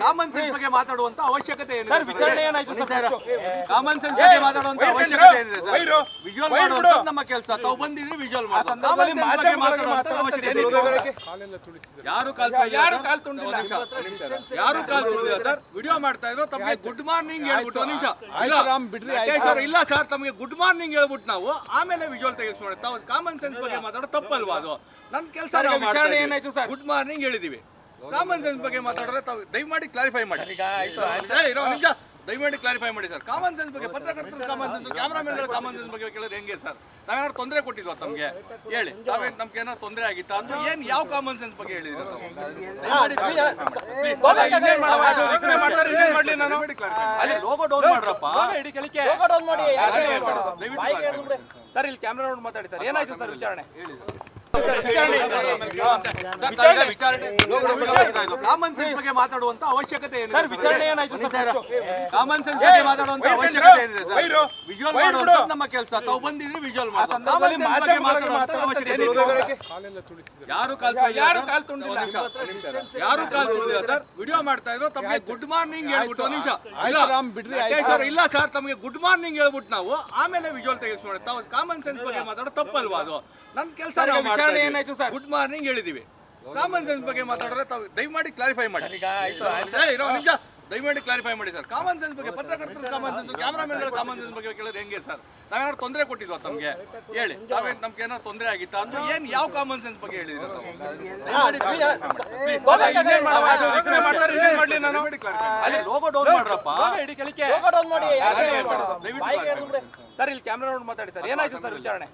Common sense ಬಗ್ಗೆ ಮಾತಾಡುವಂತ ಅವಶ್ಯಕತೆ ಏನಿದೆ ಸರ್? ವಿಚಾರಣೆ ಏನಾಯ್ತು ಸರ್? ಕಾಮನ್ ಸೆನ್ಸ್ ಬಗ್ಗೆ ಮಾತಾಡುವಂತ ಅವಶ್ಯಕತೆ ಏನಿದೆ ಸರ್? ವಿಜುವಲ್ ಮಾಡುವಂತ ನಮ್ಮ ಕೆಲಸ. ತಾವು ಬಂದಿದ್ರೆ ವಿಜುವಲ್ ಮಾಡೋದು. ಕಾಮನ್ ಸೆನ್ಸ್ ಬಗ್ಗೆ ಮಾತಾಡುವಂತ ಅವಶ್ಯಕತೆ ಇದೆ. ಯಾರು ಕಾಲ್ ತುಂಡಿಲ್ಲ, ಯಾರು ಕಾಲ್ ತುಂಡಿಲ್ಲ ಸರ್. ವಿಡಿಯೋ ಮಾಡ್ತಾ ಇದ್ರು. ತಮಗೆ ಗುಡ್ ಮಾರ್ನಿಂಗ್ ಹೇಳ್ಬಿಟ್ಟು ಒಂದು ನಿಮಿಷ ಇಲ್ಲ ಸರ್, ತಮಗೆ ಗುಡ್ ಮಾರ್ನಿಂಗ್ ಹೇಳ್ಬಿಟ್ಟು ನಾವು ಆಮೇಲೆ ವಿಜುವಲ್ ತೆಗೆಸ್ಕೊಂಡೆ. ತಾವು ಕಾಮನ್ ಸೆನ್ಸ್ ಬಗ್ಗೆ ಮಾತಾಡೋ ತಪ್ಪಲ್ವಾ? ಅದು ನನ್ನ ಕೆಲಸ. ಗುಡ್ ಮಾರ್ನಿಂಗ್ ಹೇಳಿದೀವಿ. ಕಾಮನ್ ಸೆನ್ಸ್ ಬಗ್ಗೆ ಮಾತಾಡಿದ್ರೆ ತಾವು ದಯಮಾಡಿ ಕ್ಲಾರಿಫೈ ಮಾಡಿ. ನಿಜ ದಯಮಾಡಿ ಕ್ಲಾರಿಫೈ ಮಾಡಿ ಸರ್. ಕಾಮನ್ ಸೆನ್ಸ್ ಬಗ್ಗೆ ಪತ್ರಕರ್ತರು ಕಾಮನ್ ಸೆನ್ಸ್, ಕ್ಯಾಮ್ರಾಮನ್ಗಳು ಕಾಮನ್ ಸೆನ್ಸ್ ಬಗ್ಗೆ ಕೇಳಿದ್ರೆ ಹೆಂಗೆ ಸರ್? ನಾವೇನಾದ್ರು ತೊಂದರೆ ಕೊಟ್ಟಿದ್ವಾ ತಮಗೆ? ಹೇಳಿ, ನಾವೇನು ನಮ್ಗೆ ಏನಾದ್ರು ತೊಂದರೆ ಆಗಿತ್ತಾ ಅಂದ್ರೆ ಏನು ಯಾವ ಕಾಮನ್ ಸೆನ್ಸ್ ಬಗ್ಗೆ ಹೇಳಿದ್ರೆ ಲೋಗೋ ಡೌನ್ ಮಾಡ್ರಪ್ಪ. ಸರ್ ಇಲ್ಲಿ ಕ್ಯಾಮ್ರಾ ನೋಡಿ ಮಾತಾಡಿ ಸರ್. ಏನಾಯ್ತು ಸರ್ ವಿಚಾರಣೆ? ಕಾಮನ್ ಸೆನ್ಸ್ ಬಗ್ಗೆ ಮಾತಾಡುವಂತ ಅವಶ್ಯಕತೆ ಏನಿದೆ ಸರ್? ವಿಚಾರಣೆ ಏನಾಯ್ತು ಸರ್? ಕಾಮನ್ ಸೆನ್ಸ್ ಬಗ್ಗೆ ಮಾತಾಡುವಂತ ಅವಶ್ಯಕತೆ ಏನಿದೆ ಸರ್? ವಿಜುವಲ್ ಮಾಡುವಂತ ನಮ್ಮ ಕೆಲಸ. ತಾವು ಬಂದಿದ್ರೆ ವಿಜುವಲ್ ಮಾಡೋದು. ಕಾಮನ್ ಸೆನ್ಸ್ ಬಗ್ಗೆ ಮಾತಾಡುವಂತ ಅವಶ್ಯಕತೆ ಏನಿದೆ? ಯಾರು ಕಾಲ್ ತುಂಡಿಲ್ಲ, ಯಾರು ಕಾಲ್ ತುಂಡಿಲ್ಲ ಸರ್. ವಿಡಿಯೋ ಮಾಡ್ತಾ ಇದ್ರು. ತಮಗೆ ಗುಡ್ ಮಾರ್ನಿಂಗ್ ಹೇಳ್ಬಿಟ್ಟು ಒಂದು ನಿಮಿಷ ಇಲ್ಲ ಸರ್, ತಮಗೆ ಗುಡ್ ಮಾರ್ನಿಂಗ್ ಹೇಳ್ಬಿಟ್ಟು ನಾವು ಆಮೇಲೆ ವಿಜುವಲ್ ತೆಗೆಸ್ಕೊಂಡೆ. ತಾವು ಕಾಮನ್ ಸೆನ್ಸ್ ಬಗ್ಗೆ ಮಾತಾಡೋ ತಪ್ಪಲ್ವಾ? ಅದು ನನ್ನ ಕೆಲಸ. ಗುಡ್ ಮಾರ್ನಿಂಗ್ ಹೇಳಿದೀವಿ. ಕಾಮನ್ ಸೆನ್ಸ್ ಬಗ್ಗೆ ಮಾತಾಡಿದ್ರೆ ತಾವು ದಯಮಾಡಿ ಕ್ಲಾರಿಫೈ ಮಾಡಿ. ನಿಜ ದಯಮಾಡಿ ಕ್ಲಾರಿಫೈ ಮಾಡಿ ಸರ್. ಕಾಮನ್ ಸೆನ್ಸ್ ಬಗ್ಗೆ ಪತ್ರಕರ್ತರು ಕಾಮನ್ ಸೆನ್ಸ್, ಕ್ಯಾಮ್ರಾಮನ್ಗಳು ಕಾಮನ್ ಸೆನ್ಸ್ ಬಗ್ಗೆ ಕೇಳಿದ್ರೆ ಹೆಂಗೆ ಸರ್? ನಾವೇನಾದ್ರು ತೊಂದರೆ ಕೊಟ್ಟಿದ್ವಾ ತಮಗೆ? ಹೇಳಿ, ನಾವೇನು ನಮ್ಗೆ ಏನಾದ್ರು ತೊಂದರೆ ಆಗಿತ್ತಾ ಅಂದ್ರೆ ಏನು ಯಾವ ಕಾಮನ್ ಸೆನ್ಸ್ ಬಗ್ಗೆ ಹೇಳಿದ್ರೆ ಲೋಗೋ ಡೌನ್ ಮಾಡ್ರಪ್ಪ. ಸರ್ ಇಲ್ಲಿ ಕ್ಯಾಮ್ರಾ ನೋಡಿ ಮಾತಾಡಿ ಸರ್. ಏನಾಯ್ತು ಸರ್ ವಿಚಾರಣೆ?